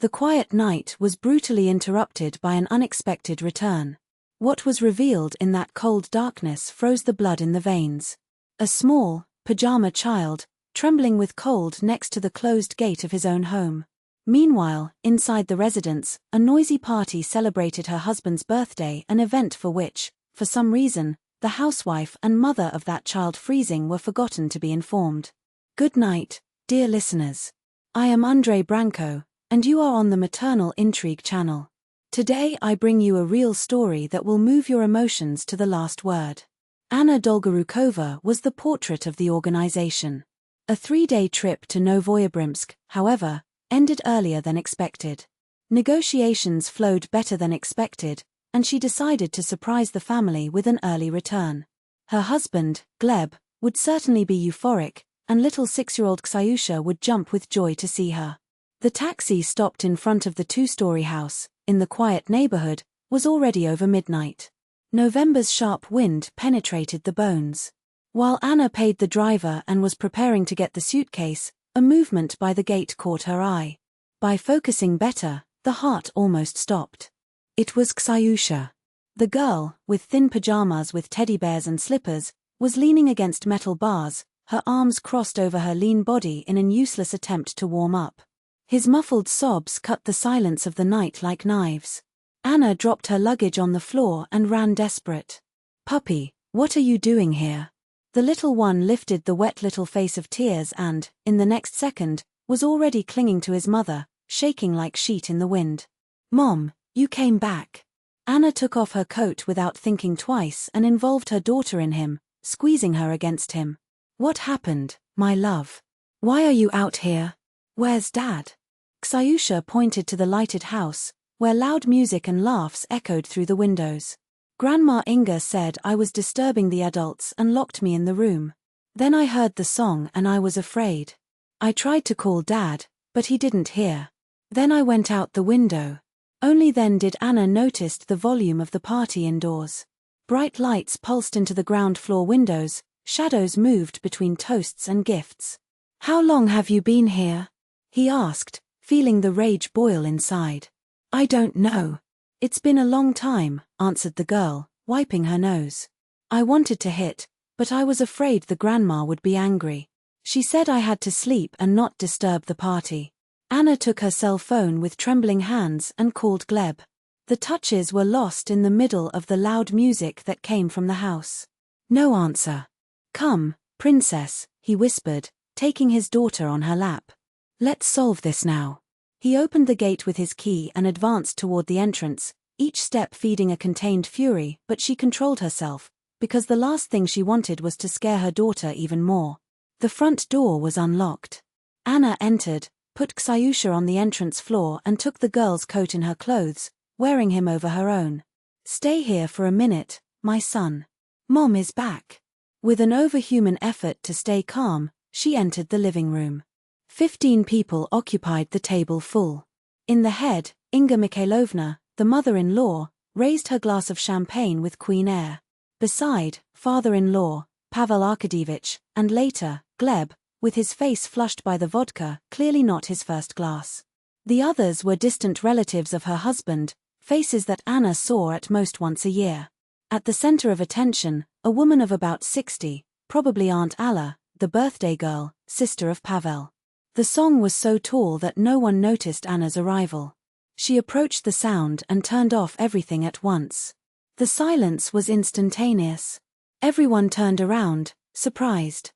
The quiet night was brutally interrupted by an unexpected return. What was revealed in that cold darkness froze the blood in the veins. A small, pajama child, trembling with cold next to the closed gate of his own home. Meanwhile, inside the residence, a noisy party celebrated her husband's birthday, an event for which, for some reason, the housewife and mother of that child freezing were forgotten to be informed. Good night, dear listeners. I am Andre Branco, and you are on the Maternal Intrigue channel. Today I bring you a real story that will move your emotions to the last word. Anna Dolgorukova was the portrait of the organization. A 3-day trip to Novoyebrimsk, however, ended earlier than expected. Negotiations flowed better than expected, and she decided to surprise the family with an early return. Her husband, Gleb, would certainly be euphoric, and little 6-year-old Ksyusha would jump with joy to see her. The taxi stopped in front of the 2-story house, in the quiet neighborhood, was already over midnight. November's sharp wind penetrated the bones. While Anna paid the driver and was preparing to get the suitcase, a movement by the gate caught her eye. By focusing better, the heart almost stopped. It was Ksyusha. The girl, with thin pajamas with teddy bears and slippers, was leaning against metal bars, her arms crossed over her lean body in an useless attempt to warm up. His muffled sobs cut the silence of the night like knives. Anna dropped her luggage on the floor and ran desperate. "Puppy, what are you doing here?" The little one lifted the wet little face of tears and, in the next second, was already clinging to his mother, shaking like sheet in the wind. "Mom, you came back." Anna took off her coat without thinking twice and involved her daughter in him, squeezing her against him. "What happened, my love? Why are you out here? Where's Dad?" Ksyusha pointed to the lighted house, where loud music and laughs echoed through the windows. "Grandma Inga said I was disturbing the adults and locked me in the room. Then I heard the song and I was afraid. I tried to call Dad, but he didn't hear. Then I went out the window." Only then did Anna notice the volume of the party indoors. Bright lights pulsed into the ground floor windows, shadows moved between toasts and gifts. "How long have you been here?" he asked, feeling the rage boil inside. "I don't know. It's been a long time," answered the girl, wiping her nose. "I wanted to hit, but I was afraid the grandma would be angry. She said I had to sleep and not disturb the party." Anna took her cell phone with trembling hands and called Gleb. The touches were lost in the middle of the loud music that came from the house. No answer. "Come, princess," he whispered, taking his daughter on her lap. "Let's solve this now." He opened the gate with his key and advanced toward the entrance, each step feeding a contained fury, but she controlled herself, because the last thing she wanted was to scare her daughter even more. The front door was unlocked. Anna entered, put Ksyusha on the entrance floor and took the girl's coat in her clothes, wearing him over her own. "Stay here for a minute, my son. Mom is back." With an overhuman effort to stay calm, she entered the living room. 15 people occupied the table full. In the head, Inga Mikhailovna, the mother-in-law, raised her glass of champagne with queen air. Beside, father-in-law, Pavel Arkadyevich, and later, Gleb, with his face flushed by the vodka, clearly not his first glass. The others were distant relatives of her husband, faces that Anna saw at most once a year. At the center of attention, a woman of about 60, probably Aunt Alla, the birthday girl, sister of Pavel. The song was so tall that no one noticed Anna's arrival. She approached the sound and turned off everything at once. The silence was instantaneous. Everyone turned around, surprised.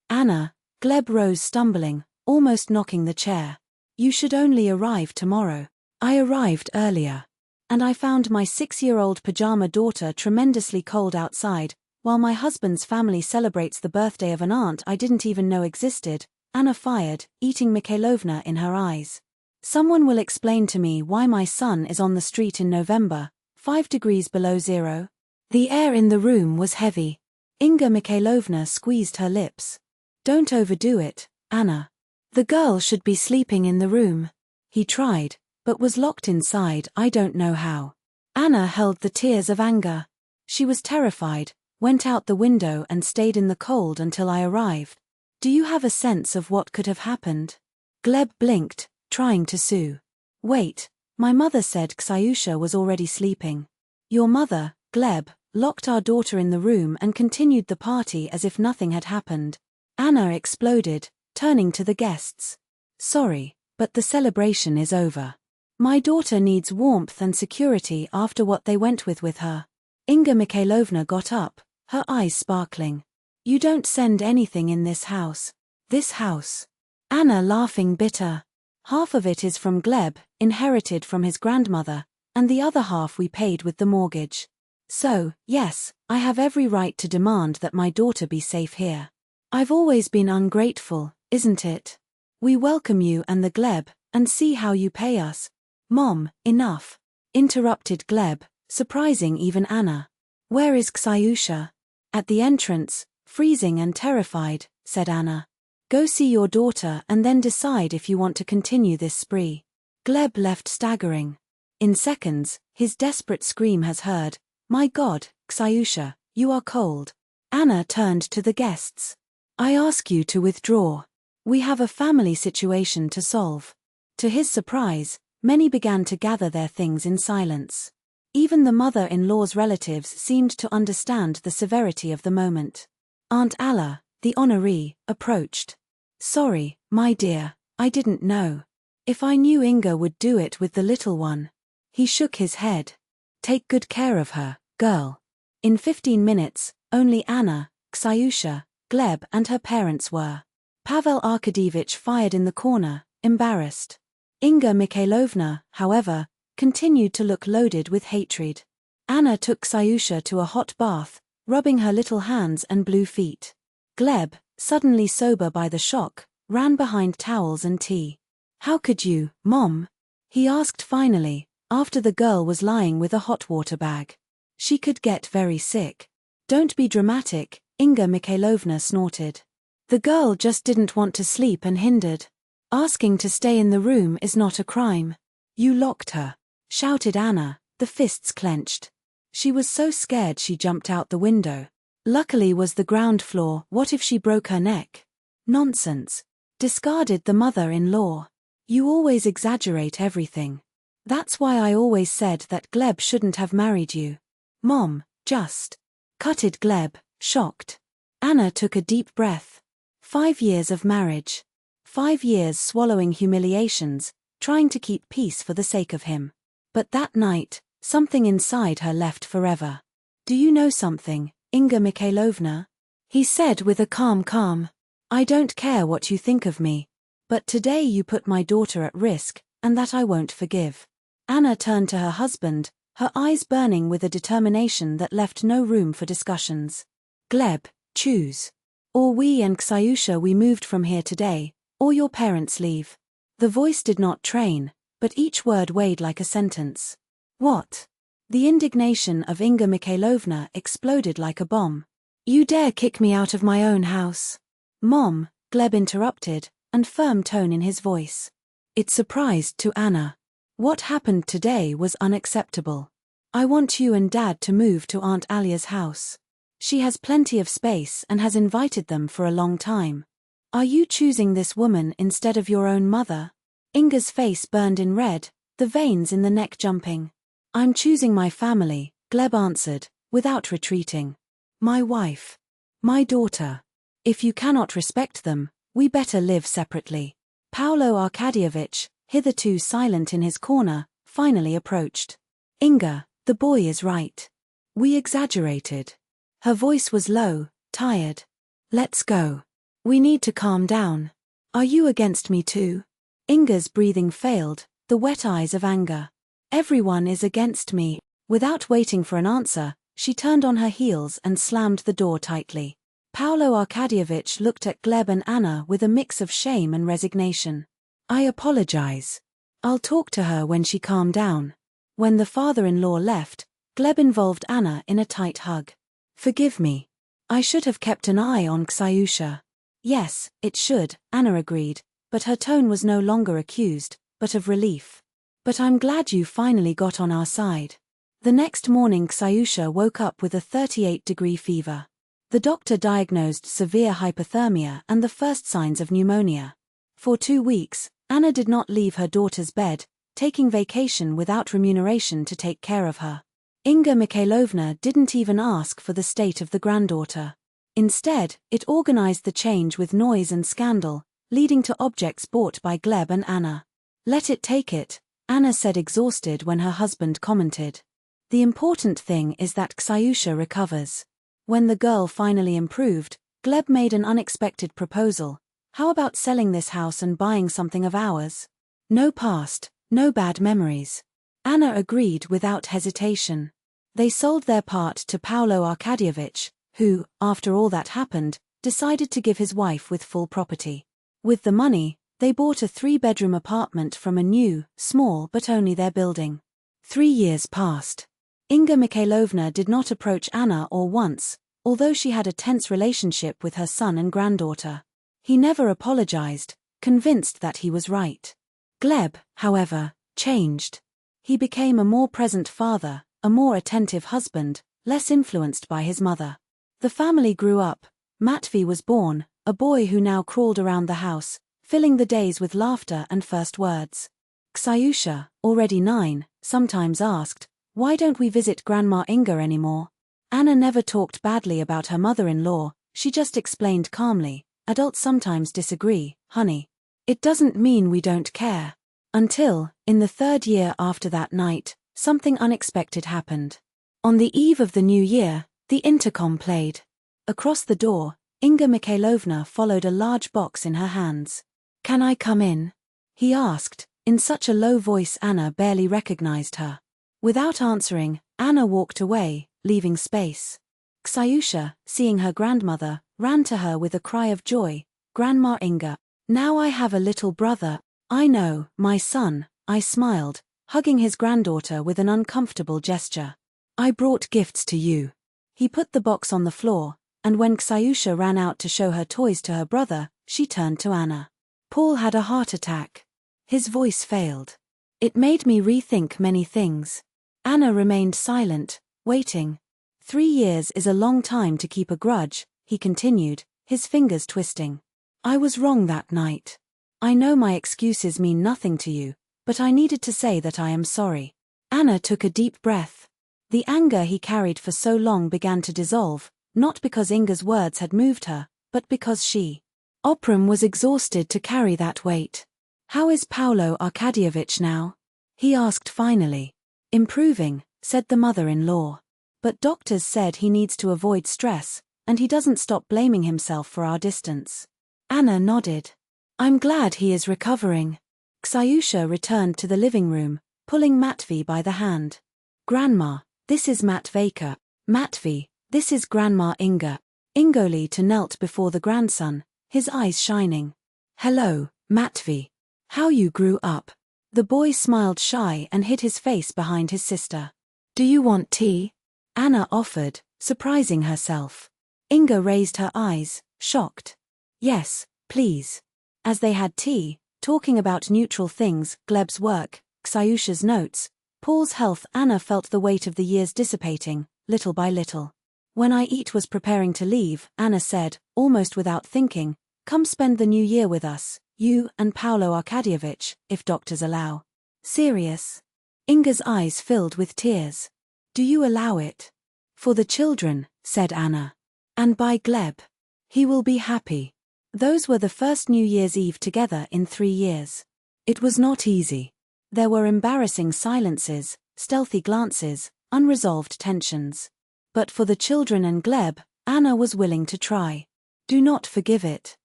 "Anna," Gleb rose stumbling, almost knocking the chair. "You should only arrive tomorrow." "I arrived earlier. And I found my 6-year-old pajama daughter tremendously cold outside, while my husband's family celebrates the birthday of an aunt I didn't even know existed," Anna fired, eating Mikhailovna in her eyes. "Someone will explain to me why my son is on the street in November, 5 degrees below zero." The air in the room was heavy. Inga Mikhailovna squeezed her lips. "Don't overdo it, Anna. The girl should be sleeping in the room." He tried, but was locked inside, I don't know how. Anna held the tears of anger. She was terrified, went out the window and stayed in the cold until I arrived. "Do you have a sense of what could have happened?" Gleb blinked, trying to soothe. Wait, my mother said Ksiusha was already sleeping. Your mother, Gleb, locked our daughter in the room and continued the party as if nothing had happened. Anna exploded, turning to the guests. Sorry, but the celebration is over. My daughter needs warmth and security after what they went with her. Inga Mikhailovna got up, her eyes sparkling. You don't send anything in this house. This house. Anna laughing bitter. Half of it is from Gleb, inherited from his grandmother, and the other half we paid with the mortgage. So, yes, I have every right to demand that my daughter be safe here. I've always been ungrateful, isn't it? We welcome you and the Gleb, and see how you pay us. Mom, enough. Interrupted Gleb, surprising even Anna. Where is Ksiusha? At the entrance, freezing and terrified, said Anna. Go see your daughter and then decide if you want to continue this spree. Gleb left staggering. In seconds, his desperate scream has heard, My God, Ksiusha, you are cold. Anna turned to the guests. I ask you to withdraw. We have a family situation to solve. To his surprise, many began to gather their things in silence. Even the mother-in-law's relatives seemed to understand the severity of the moment. Aunt Alla, the honoree, approached. Sorry, my dear, I didn't know. If I knew Inga would do it with the little one. He shook his head. Take good care of her, girl. In 15 minutes, only Anna, Ksiusha, Gleb and her parents were. Pavel Arkadyevich fired in the corner, embarrassed. Inga Mikhailovna, however, continued to look loaded with hatred. Anna took Ksiusha to a hot bath, rubbing her little hands and blue feet. Gleb, suddenly sober by the shock, ran behind towels and tea. How could you, Mom? He asked finally, after the girl was lying with a hot water bag. She could get very sick. Don't be dramatic, Inga Mikhailovna snorted. The girl just didn't want to sleep and hindered. Asking to stay in the room is not a crime. You locked her, shouted Anna, the fists clenched. She was so scared she jumped out the window. Luckily was the ground floor. What if she broke her neck? Nonsense. Discarded the mother-in-law. You always exaggerate everything. That's why I always said that Gleb shouldn't have married you. Mom, just. Cutted Gleb, shocked. Anna took a deep breath. 5 years of marriage. 5 years swallowing humiliations, trying to keep peace for the sake of him. But that night, something inside her left forever. Do you know something, Inga Mikhailovna? He said with a calm. I don't care what you think of me. But today you put my daughter at risk, and that I won't forgive. Anna turned to her husband, her eyes burning with a determination that left no room for discussions. Gleb, choose. Or we and Ksiusha we moved from here today, or your parents leave. The voice did not train, but each word weighed like a sentence. What? The indignation of Inga Mikhailovna exploded like a bomb. You dare kick me out of my own house? Mom, Gleb interrupted, and firm tone in his voice. It surprised to Anna. What happened today was unacceptable. I want you and Dad to move to Aunt Alia's house. She has plenty of space and has invited them for a long time. Are you choosing this woman instead of your own mother? Inga's face burned in red, the veins in the neck jumping. I'm choosing my family, Gleb answered, without retreating. My wife. My daughter. If you cannot respect them, we better live separately. Paolo Arkadyevich, hitherto silent in his corner, finally approached. Inga, the boy is right. We exaggerated. Her voice was low, tired. Let's go. We need to calm down. Are you against me too? Inga's breathing failed, the wet eyes of anger. Everyone is against me. Without waiting for an answer, she turned on her heels and slammed the door tightly. Paolo Arkadyevich looked at Gleb and Anna with a mix of shame and resignation. I apologize. I'll talk to her when she calmed down. When the father-in-law left, Gleb involved Anna in a tight hug. Forgive me. I should have kept an eye on Ksiusha. Yes, it should, Anna agreed, but her tone was no longer accused, but of relief. But I'm glad you finally got on our side. The next morning Ksiusha woke up with a 38-degree fever. The doctor diagnosed severe hypothermia and the first signs of pneumonia. For 2 weeks, Anna did not leave her daughter's bed, taking vacation without remuneration to take care of her. Inga Mikhailovna didn't even ask for the state of the granddaughter. Instead, it organized the change with noise and scandal, leading to objects bought by Gleb and Anna. "Let it take it," Anna said, exhausted, when her husband commented. "The important thing is that Ksiusha recovers." When the girl finally improved, Gleb made an unexpected proposal. "How about selling this house and buying something of ours? No past, no bad memories." Anna agreed without hesitation. They sold their part to Paolo Arkadievich, who, after all that happened, decided to give his wife with full property. With the money, they bought a 3-bedroom apartment from a new, small but only their building. 3 years passed. Inga Mikhailovna did not approach Anna or once, although she had a tense relationship with her son and granddaughter. He never apologized, convinced that he was right. Gleb, however, changed. He became a more present father, a more attentive husband, less influenced by his mother. The family grew up. Matvey was born, a boy who now crawled around the house, filling the days with laughter and first words. Ksiusha, already 9, sometimes asked, "Why don't we visit Grandma Inga anymore?" Anna never talked badly about her mother-in-law, she just explained calmly, "Adults sometimes disagree, honey. It doesn't mean we don't care." Until, in the 3rd year after that night, something unexpected happened. On the eve of the new year, the intercom played. Across the door, Inga Mikhailovna followed a large box in her hands. "Can I come in?" he asked, in such a low voice Anna barely recognized her. Without answering, Anna walked away, leaving space. Ksiusha, seeing her grandmother, ran to her with a cry of joy. "Grandma Inga, now I have a little brother." "I know, my son," I smiled, hugging his granddaughter with an uncomfortable gesture. "I brought gifts to you." He put the box on the floor, and when Ksiusha ran out to show her toys to her brother, she turned to Anna. "Paul had a heart attack." His voice failed. "It made me rethink many things." Anna remained silent, waiting. 3 years is a long time to keep a grudge, he continued, his fingers twisting. "I was wrong that night. I know my excuses mean nothing to you, but I needed to say that I am sorry." Anna took a deep breath. The anger he carried for so long began to dissolve, not because Inga's words had moved her, but because she, Oprim, was exhausted to carry that weight. "How is Paolo Arkadievich now?" he asked finally. "Improving," said the mother-in-law. "But doctors said he needs to avoid stress, and he doesn't stop blaming himself for our distance." Anna nodded. "I'm glad he is recovering." Ksiusha returned to the living room, pulling Matvey by the hand. "Grandma, this is Matveyka. Matvey, this is Grandma Inga." Ingolita knelt before the grandson, his eyes shining. "Hello, Matvey. How you grew up." The boy smiled shy and hid his face behind his sister. "Do you want tea?" Anna offered, surprising herself. Inga raised her eyes, shocked. "Yes, please." As they had tea, talking about neutral things, Gleb's work, Ksiusha's notes, Paul's health, Anna felt the weight of the years dissipating, little by little. "When I was preparing to leave," Anna said, almost without thinking, "Come spend the new year with us, you and Paolo Arkadievich, if doctors allow." "Serious?" Inga's eyes filled with tears. "Do you allow it?" "For the children," said Anna. "And by Gleb. He will be happy." Those were the first New Year's Eve together in 3 years. It was not easy. There were embarrassing silences, stealthy glances, unresolved tensions. But for the children and Gleb, Anna was willing to try. Do not forgive it.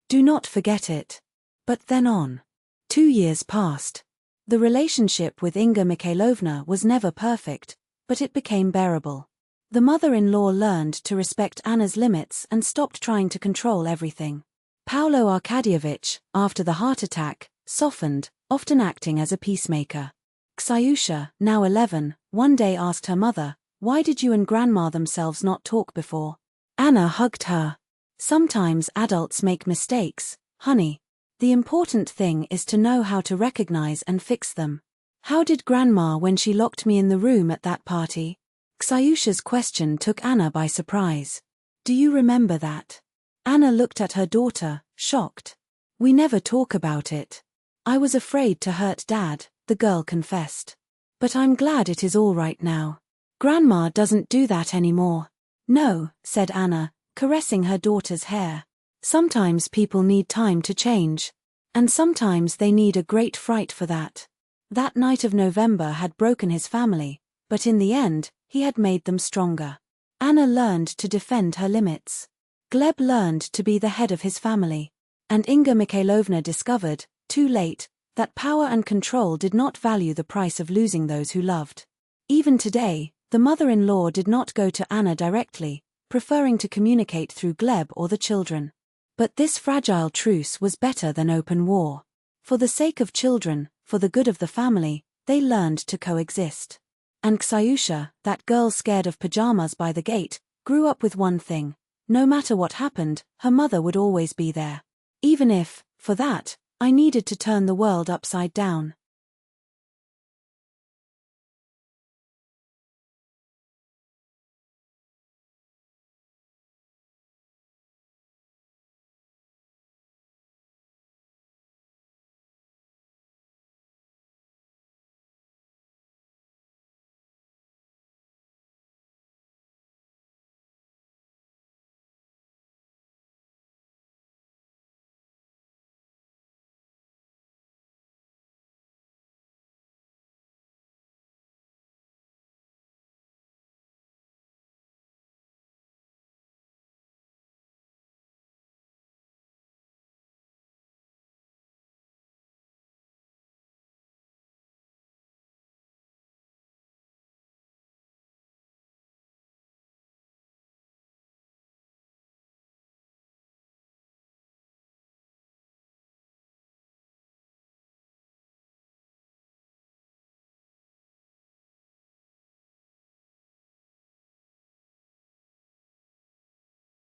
Do not forget it. But then on. 2 years passed. The relationship with Inga Mikhailovna was never perfect, but it became bearable. The mother-in-law learned to respect Anna's limits and stopped trying to control everything. Paolo Arkadievich, after the heart attack, softened, often acting as a peacemaker. Ksiusha, now 11, one day asked her mother, "Why did you and Grandma themselves not talk before?" Anna hugged her. "Sometimes adults make mistakes, honey. The important thing is to know how to recognize and fix them." "How did Grandma when she locked me in the room at that party?" Ksiusha's question took Anna by surprise. "Do you remember that?" Anna looked at her daughter, shocked. "We never talk about it. I was afraid to hurt Dad, the girl confessed. But I'm glad it is all right now. Grandma doesn't do that anymore. No, said Anna, caressing her daughter's hair. Sometimes people need time to change. And sometimes they need a great fright for that. That night of November had broken his family, but in the end, he had made them stronger. Anna learned to defend her limits. Gleb learned to be the head of his family. And Inga Mikhailovna discovered, too late, that power and control did not value the price of losing those who loved. Even today, the mother-in-law did not go to Anna directly, preferring to communicate through Gleb or the children. But this fragile truce was better than open war. For the sake of children, for the good of the family, they learned to coexist. And Ksiusha, that girl scared of pajamas by the gate, grew up with one thing: no matter what happened, her mother would always be there. Even if, for that, I needed to turn the world upside down.